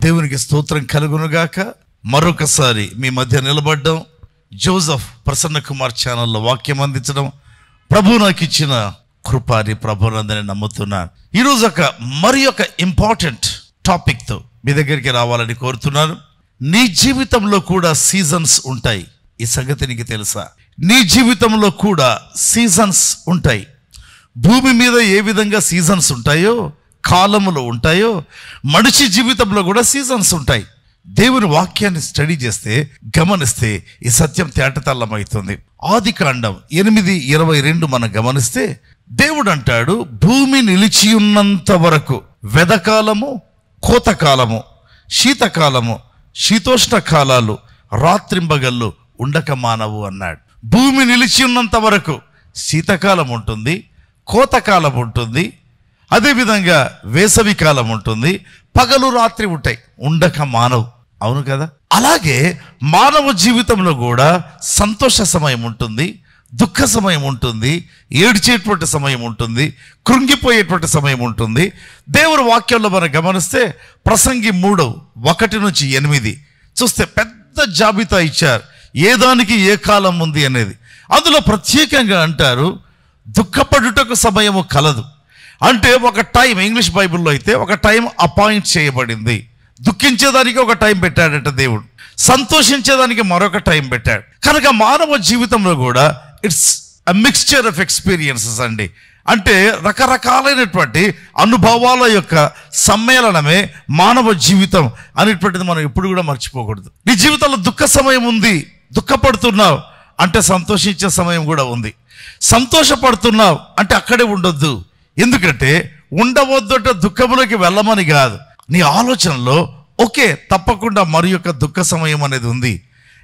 దేవునికి స్తోత్రం కలుగునుగాక. మరొకసారి మీ మధ్య నిలబడ్డం, జోసెఫ్ ప్రసన్న కుమార్ ఛానల్లో వాక్యం అందించడం ప్రభు నాకు ఇచ్చిన కృపాని ప్రభునందని నమ్ముతున్నాను. ఈరోజు మరి ఒక ఇంపార్టెంట్ టాపిక్తో మీ దగ్గరికి రావాలని కోరుతున్నాను. నీ జీవితంలో కూడా సీజన్స్ ఉంటాయి. ఈ సంగతి నీకు తెలుసా? నీ జీవితంలో కూడా సీజన్స్ ఉంటాయి. భూమి మీద ఏ విధంగా సీజన్స్ ఉంటాయో, కాలములు ఉంటాయో, మనిషి జీవితంలో కూడా సీజన్స్ ఉంటాయి. దేవుని వాక్యాన్ని స్టడీ చేస్తే, గమనిస్తే ఈ సత్యం తేటతల్లమవుతుంది. ఆదికాండం 8:22 మనం గమనిస్తే దేవుడు అంటాడు, భూమి నిలిచి ఉన్నంత వరకు వెదకాలము, కోతకాలము, శీతకాలము, శీతోష్ణ కాలాలు, రాత్రింబగళ్ళు ఉండక మానవు అన్నాడు. భూమి నిలిచి ఉన్నంత వరకు శీతకాలం ఉంటుంది, కోతకాలం ఉంటుంది, అదేవిధంగా వేసవి కాలం ఉంటుంది, పగలు రాత్రి ఉంటాయి, ఉండక మానవు. అవును కదా? అలాగే మానవ జీవితంలో కూడా సంతోష సమయం ఉంటుంది, దుఃఖ సమయం ఉంటుంది, ఏడ్చేటువంటి సమయం ఉంటుంది, కృంగిపోయేటువంటి సమయం ఉంటుంది. దేవుని వాక్యంలో మనం గమనిస్తే ప్రసంగి 3:1-8 చూస్తే పెద్ద జాబితా ఇచ్చారు, ఏ దానికి ఏ కాలం ఉంది అనేది. అందులో ప్రత్యేకంగా అంటారు, దుఃఖపడుటకు సమయము కలదు. అంటే ఒక టైం, ఇంగ్లీష్ బైబిల్లో అయితే ఒక టైం అపాయింట్ చేయబడింది. దుఃఖించేదానికి ఒక టైం పెట్టాడట దేవుడు, సంతోషించేదానికి మరొక టైం పెట్టాడు. కనుక మానవ జీవితంలో కూడా it's a mixture of experiences అండి. అంటే రకరకాలైనటువంటి అనుభవాల యొక్క సమ్మేళనమే మానవ జీవితం అనేటువంటిది మనం ఎప్పుడు కూడా మర్చిపోకూడదు. నీ జీవితంలో దుఃఖ సమయం ఉంది, దుఃఖపడుతున్నావు అంటే సంతోషించే సమయం కూడా ఉంది. సంతోషపడుతున్నావు అంటే అక్కడే ఉండొద్దు. ఎందుకంటే ఉండవద్దట దుఃఖములోకి వెళ్ళమని కాదు, నీ ఆలోచనలో ఓకే తప్పకుండా మరి యొక్క దుఃఖ సమయం అనేది ఉంది.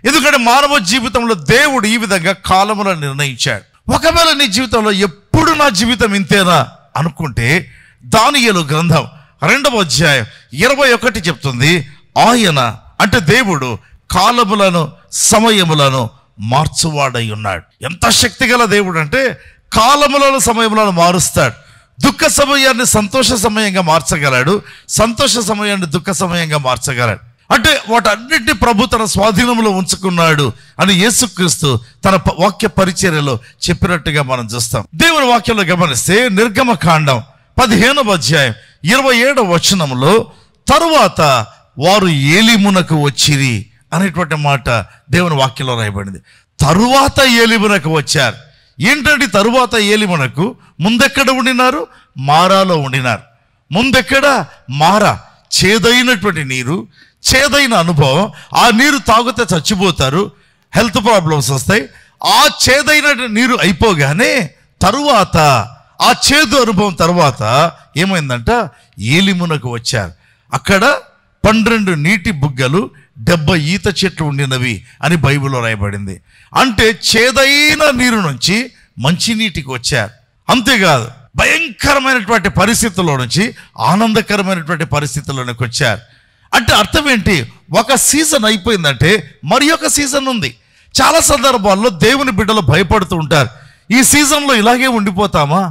ఎందుకంటే మానవ జీవితంలో దేవుడు ఈ విధంగా కాలములను నిర్ణయించాడు. ఒకవేళ నీ జీవితంలో ఎప్పుడు నా జీవితం ఇంతేనా అనుకుంటే, దానియేలు గ్రంథం 2:21 చెప్తుంది, ఆయన అంటే దేవుడు కాలములను సమయములను మార్చువాడై ఉన్నాడు. ఎంత శక్తిగల దేవుడు అంటే కాలములను సమయములను మారుస్తాడు. దుఃఖ సమయాన్ని సంతోష సమయంగా మార్చగలడు, సంతోష సమయాన్ని దుఃఖ సమయంగా మార్చగలడు. అంటే వాటన్నిటిని ప్రభు తన స్వాధీనంలో ఉంచుకున్నాడు అని యేసుక్రీస్తు తన వాక్య పరిచర్యలో చెప్పినట్టుగా మనం చూస్తాం. దేవుని వాక్యంలో గమనిస్తే నిర్గమకాండం 15:27 తరువాత వారు ఏలీమునకు వచ్చిరి అనేటువంటి మాట దేవుని వాక్యంలో రాయబడింది. తరువాత ఏలీమునకు వచ్చారు. ఏంటంటే తరువాత ఏలీమునకు ముందెక్కడ ఉండినారు? మారాలో ఉండినారు. ముందెక్కడ? మారా. చేదైనటువంటి నీరు, చేదైన అనుభవం. ఆ నీరు తాగితే చచ్చిపోతారు, హెల్త్ ప్రాబ్లమ్స్ వస్తాయి. ఆ చేదైన నీరు అయిపోగానే తరువాత, ఆ చేదు అనుభవం తర్వాత ఏమైందంట? ఏలిమునకు వచ్చారు. అక్కడ 12 నీటి బుగ్గలు, 70 ఈత చెట్లు ఉండినవి అని బైబిల్లో రాయబడింది. అంటే చేదైన నీరు నుంచి మంచినీటికి వచ్చారు. అంతేకాదు, భయంకరమైనటువంటి పరిస్థితుల్లో నుంచి ఆనందకరమైనటువంటి పరిస్థితుల్లోనికి వచ్చారు. అంటే అర్థం ఏంటి? ఒక సీజన్ అయిపోయిందంటే మరి ఒక సీజన్ ఉంది. చాలా సందర్భాల్లో దేవుని బిడ్డలు భయపడుతూ ఉంటారు, ఈ సీజన్లో ఇలాగే ఉండిపోతామా?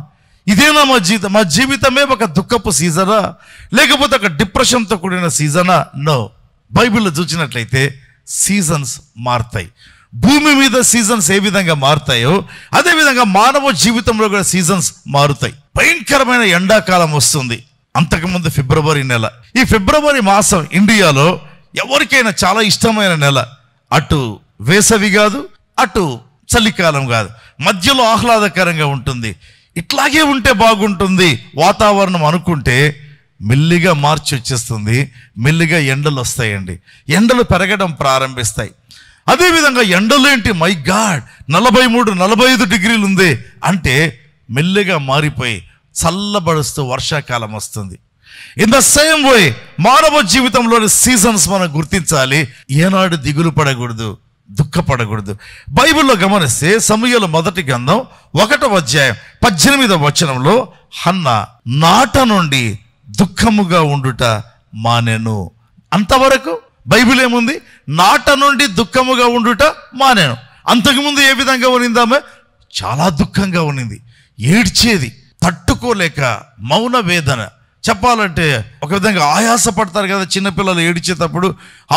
ఇదేనా మా జీవితం? మా జీవితమే ఒక దుఃఖపు సీజనా, లేకపోతే ఒక డిప్రెషన్తో కూడిన సీజనా? నో. బైబిల్లో చూసినట్లయితే సీజన్స్ మారుతాయి. భూమి మీద సీజన్స్ ఏ విధంగా మారుతాయో అదేవిధంగా మానవ జీవితంలో కూడా సీజన్స్ మారుతాయి. భయంకరమైన ఎండాకాలం వస్తుంది. అంతకుముందు ఫిబ్రవరి నెల. ఈ ఫిబ్రవరి మాసం ఇండియాలో ఎవరికైనా చాలా ఇష్టమైన నెల. అటు వేసవి కాదు, అటు చలికాలం కాదు, మధ్యలో ఆహ్లాదకరంగా ఉంటుంది. ఇట్లాగే ఉంటే బాగుంటుంది వాతావరణం అనుకుంటే మెల్లిగా మార్చి వచ్చేస్తుంది. మెల్లిగా ఎండలు వస్తాయండి. ఎండలు పెరగడం ప్రారంభిస్తాయి. అదేవిధంగా ఎండలేంటి, మై గాడ్ 43-45 డిగ్రీలు ఉంది అంటే మెల్లిగా మారిపోయి చల్లబడుస్తూ వర్షాకాలం వస్తుంది. ఇన్ ద సేమ్ వే మానవ జీవితంలోని సీజన్స్ మనం గుర్తించాలి. ఏనాడు దిగులు పడకూడదు, దుఃఖపడకూడదు. బైబిల్లో గమనిస్తే సమూయేలు 1 గ్రంథం 1:18 హన్న నాట నుండి దుఃఖముగా ఉండుట మానెను. అంతవరకు బైబిల్ ఏముంది? నాట నుండి దుఃఖముగా ఉండుట మానెను. అంతకుముందు ఏ విధంగా ఉన్నిందామె? చాలా దుఃఖంగా ఉన్నింది, ఏడ్చేది, తట్టుకోలేక మౌన వేదన, చెప్పాలంటే ఒక విధంగా ఆయాస పడతారు కదా చిన్నపిల్లలు ఏడ్చేటప్పుడు.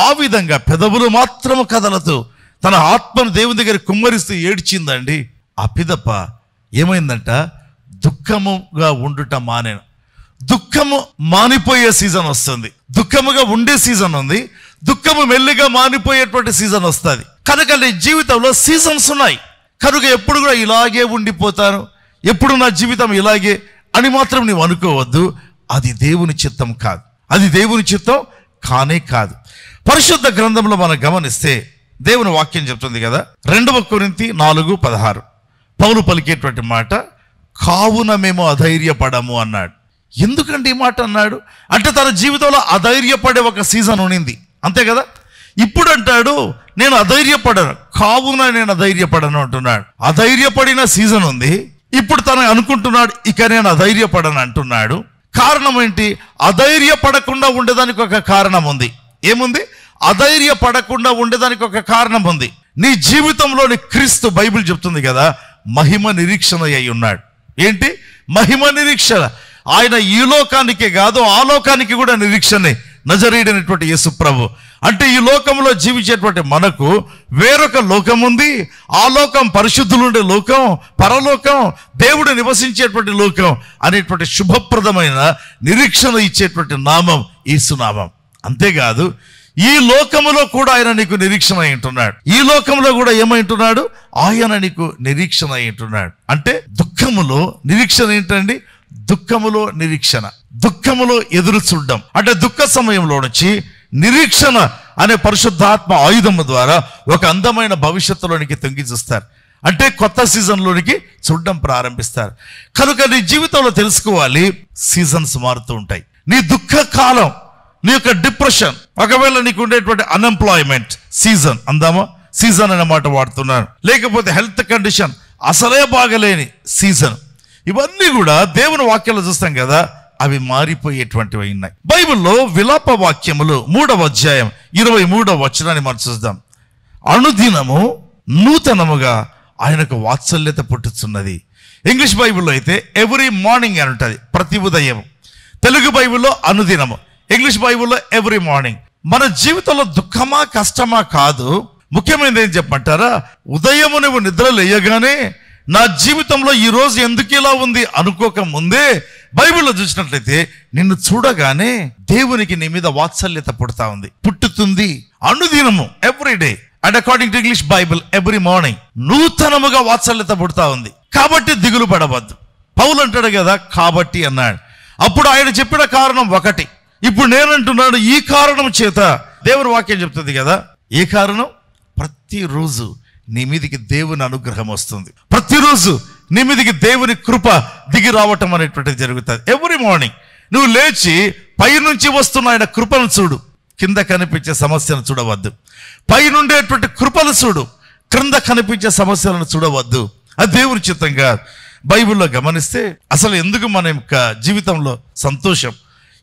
ఆ విధంగా పెదవులు మాత్రము కదలతూ తన ఆత్మను దేవుని దగ్గర కుమ్మరిస్తూ ఏడ్చిందండి. ఆ పిదప ఏమైందంట, దుఃఖముగా ఉండుట మానేను. దుఃఖము మానిపోయే సీజన్ వస్తుంది, దుఃఖముగా ఉండే సీజన్ ఉంది, దుఃఖము మెల్లిగా మానిపోయేటువంటి సీజన్ వస్తుంది. కనుక నీ జీవితంలో సీజన్స్ ఉన్నాయి. కనుక ఎప్పుడు కూడా ఇలాగే ఉండిపోతాను, ఎప్పుడు నా జీవితం ఇలాగే అని మాత్రం నీవు అనుకోవద్దు. అది దేవుని చిత్తం కాదు, అది దేవుని చిత్తం కానే కాదు. పరిశుద్ధ గ్రంథంలో మనం గమనిస్తే దేవుని వాక్యం చెప్తుంది కదా, 2 కొరింథీ 4:16 పౌలు పలికేటువంటి మాట, కావున మేము అధైర్యపడము అన్నాడు. ఎందుకంటే ఈ మాట అన్నాడు అంటే తన జీవితంలో అధైర్యపడే ఒక సీజన్ ఉన్నింది, అంతే కదా. ఇప్పుడు అంటాడు నేను అధైర్యపడను, కావున నేను అధైర్యపడను అంటున్నాడు. అధైర్యపడిన సీజన్ ఉంది, ఇప్పుడు తను అనుకుంటున్నాడు ఇక నేను అధైర్యపడను అంటున్నాడు. కారణం ఏంటి? అధైర్యపడకుండా ఉండేదానికి ఒక కారణం ఉంది. ఏముంది? అధైర్యపడకుండా ఉండేదానికి ఒక కారణం ఉంది. నీ జీవితంలోని క్రీస్తు, బైబిల్ చెప్తుంది కదా, మహిమ నిరీక్షణ అయి ఉన్నాడు. ఏంటి మహిమ నిరీక్షణ? ఆయన ఈ లోకానికే కాదు ఆ లోకానికి కూడా నిరీక్షణే, నజరేయుడైనటువంటి యేసు ప్రభు. అంటే ఈ లోకంలో జీవించేటువంటి మనకు వేరొక లోకం ఉంది. ఆ లోకం పరిశుద్ధులుండే లోకం, పరలోకం, దేవుడు నివసించేటువంటి లోకం అనేటువంటి శుభప్రదమైన నిరీక్షణ ఇచ్చేటువంటి నామం యేసునామం. అంతేకాదు ఈ లోకములో కూడా ఆయన నీకు నిరీక్షణ అయింటున్నాడు. ఈ లోకంలో కూడా ఏమైంటున్నాడు? ఆయన నీకు నిరీక్షణ అయింటున్నాడు. అంటే దుఃఖములో నిరీక్షణ ఏంటండి? దుఃఖములో నిరీక్షణ, దుఃఖములో ఎదురు చూడడం. అంటే దుఃఖ సమయంలో నుంచి నిరీక్షణ అనే పరిశుద్ధాత్మ ఆయుధము ద్వారా ఒక అందమైన భవిష్యత్తులోనికి తొంగి చూస్తారు. అంటే కొత్త సీజన్లోనికి చూడడం ప్రారంభిస్తారు. కనుక నీ జీవితంలో తెలుసుకోవాలి, సీజన్స్ మారుతూ ఉంటాయి. నీ దుఃఖ కాలం, నీ యొక్క డిప్రెషన్, ఒకవేళ నీకు ఉండేటువంటి అన్ఎంప్లాయ్మెంట్ సీజన్, అందామా సీజన్ అనే మాట వాడుతున్నాను, లేకపోతే హెల్త్ కండిషన్ అసలే బాగలేని సీజన్, ఇవన్నీ కూడా దేవుని వాక్యాలు చూస్తాం కదా, అవి మారిపోయేటువంటివి ఉన్నాయి. బైబిల్లో విలాప వాక్యములు 3వ అధ్యాయం 23వ వచనాన్ని మనం చూద్దాం. అనుదినము నూతనముగా ఆయనకు వాత్సల్యత పుట్టుచున్నది. ఇంగ్లీష్ బైబిల్లో అయితే ఎవ్రీ మార్నింగ్ అని ఉంటుంది, ప్రతి ఉదయం. తెలుగు బైబిల్లో అనుదినము, ఇంగ్లీష్ బైబిల్లో ఎవ్రీ మార్నింగ్. మన జీవితంలో దుఃఖమా కష్టమా కాదు, ముఖ్యమైనది ఏం చెప్పమంటారా? ఉదయము నువ్వు నిద్ర లేయగానే నా జీవితంలో ఈ రోజు ఎందుకు ఇలా ఉంది అనుకోక ముందే బైబిల్లో చూసినట్లయితే నిన్ను చూడగానే దేవునికి నీ మీద వాత్సల్యత పుట్టుతుంది. అనుదినము, everyday. And according to English Bible every morning నూతనముగా వాత్సల్యత పుడతా ఉంది. కాబట్టి దిగులు పడవద్దు. పౌలు అంటాడు కదా, కాబట్టి అన్నాడు. అప్పుడు ఆయన చెప్పిన కారణం ఒకటి, ఇప్పుడు నేనంటున్నాడు ఈ కారణం చేత. దేవుని వాక్యం చెప్తుంది కదా, ఏ కారణం? ప్రతిరోజు నీ మీదికి దేవుని అనుగ్రహం వస్తుంది, ప్రతిరోజు నీ మీదికి దేవుని కృప దిగి రావటం అనేటువంటిది జరుగుతుంది. ఎవ్రీ మార్నింగ్ నువ్వు లేచి పైనుంచి వస్తున్న ఆయన కృపను చూడు, కింద కనిపించే సమస్యను చూడవద్దు. పైనుండేటువంటి కృపను చూడు, క్రింద కనిపించే సమస్యలను చూడవద్దు. అది దేవుని చిత్తంగా బైబిల్లో గమనిస్తే అసలు ఎందుకు మన యొక్క జీవితంలో సంతోషం,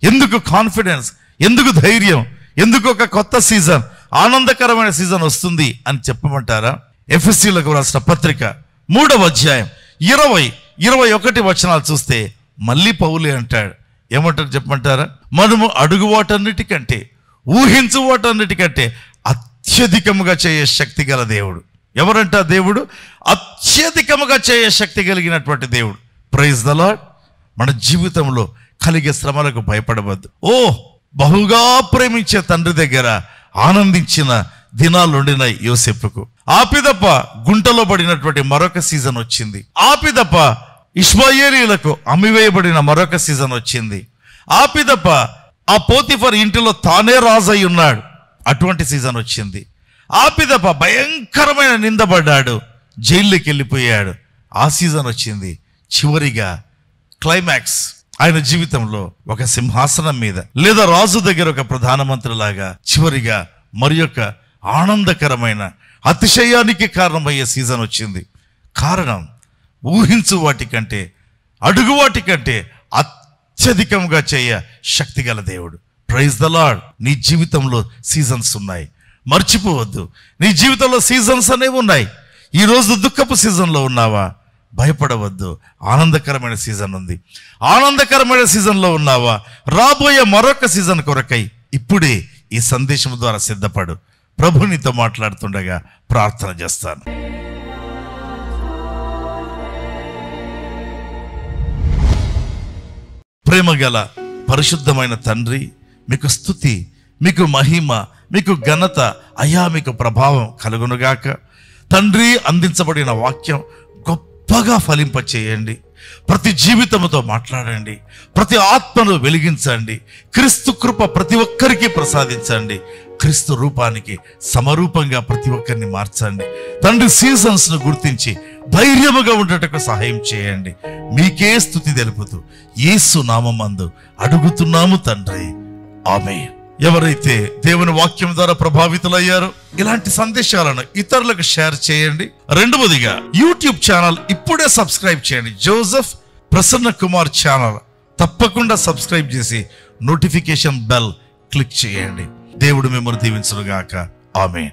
ఎందుకు కాన్ఫిడెన్స్, ఎందుకు ధైర్యం, ఎందుకు ఒక కొత్త సీజన్, ఆనందకరమైన సీజన్ వస్తుంది అని చెప్పమంటారా? ఎఫెసీయులకు రాసిన పత్రిక 3వ అధ్యాయం 20-21 వచనాలు చూస్తే మళ్ళీ పౌలే అంటాడు. ఏమంటారు చెప్పమంటారా? మనము అడుగు వాటన్నిటికంటే, ఊహించు వాటన్నిటికంటే అత్యధికముగా చేయే శక్తి గల దేవుడు. ఎవరంట దేవుడు? అత్యధికముగా చేయే శక్తి కలిగినటువంటి దేవుడు. Praise the lord. మన జీవితంలో కలిగే శ్రమలకు భయపడవద్దు. బహుగా ప్రేమించే తండ్రి దగ్గర ఆనందించిన దినాలు ఉండినాయి యోసేపుకు. ఆపిదప్ప గుంటలో పడినటువంటి మరొక సీజన్ వచ్చింది. ఆపిదప్ప ఇష్మాయేలీయులకు అమ్మివేయబడిన మరొక సీజన్ వచ్చింది. ఆపిదప్ప ఆ పోతిఫర్ ఇంటిలో తానే రాజు అయి ఉన్నాడు, అటువంటి సీజన్ వచ్చింది. ఆపిదప్ప భయంకరమైన నిందపడ్డాడు, జైల్లోకి వెళ్ళిపోయాడు, ఆ సీజన్ వచ్చింది. చివరిగా క్లైమాక్స్ ఆయన జీవితంలో ఒక సింహాసనం మీద లేదా రాజు దగ్గర ఒక ప్రధానమంత్రి లాగా చివరిగా మరి యొక్క ఆనందకరమైన అతిశయానికి కారణమయ్యే సీజన్ వచ్చింది. కారణం ఊహించు వాటికంటే, అడుగు వాటికంటే అత్యధికంగా చేయ శక్తి గల దేవుడు. Praise the lord. నీ జీవితంలో సీజన్స్ ఉన్నాయి, మర్చిపోవద్దు. నీ జీవితంలో సీజన్స్ అనేవి ఉన్నాయి. ఈరోజు దుఃఖపు సీజన్లో ఉన్నావా? భయపడవద్దు. ఆనందకరమైన సీజన్ ఉంది. ఆనందకరమైన సీజన్లో ఉన్నావా? రాబోయే మరొక సీజన్ కొరకై ఇప్పుడే ఈ సందేశం ద్వారా సిద్ధపడు. ప్రభు నీతో మాట్లాడుతుండగా ప్రార్థన చేస్తాను. ప్రేమగల పరిశుద్ధమైన తండ్రి, మీకు స్తుతి, మీకు మహిమ, మీకు ఘనత అయ్యా, మీకు ప్రభావం కలుగునుగాక. తండ్రి, అందించబడిన వాక్యం గొప్పగా ఫలింపచేయండి. ప్రతి జీవితంతో మాట్లాడండి. ప్రతి ఆత్మను వెలిగించండి. క్రీస్తు కృప ప్రతి ఒక్కరికి ప్రసాదించండి. క్రీస్తు రూపానికి సమరూపంగా ప్రతి ఒక్కరిని మార్చండి. తండ్రి, సీజన్స్ను గుర్తించి ధైర్యముగా ఉండటకు సహాయం చేయండి. మీకే స్తుతి తెలుపుతూ యేసు నామమందు అడుగుతున్నాము తండ్రి, ఆమేన్. ఎవరైతే దేవుని వాక్యం ద్వారా ప్రభావితులయ్యారో ఇలాంటి సందేశాలను ఇతరులకు షేర్ చేయండి. రెండవదిగా యూట్యూబ్ ఛానల్ ఇప్పుడే సబ్స్క్రైబ్ చేయండి. జోసెఫ్ ప్రసన్న కుమార్ ఛానల్ తప్పకుండా సబ్స్క్రైబ్ చేసి నోటిఫికేషన్ బెల్ క్లిక్ చేయండి. దేవుడు మిమ్మల్ని దీవించును గాక. ఆమేన్.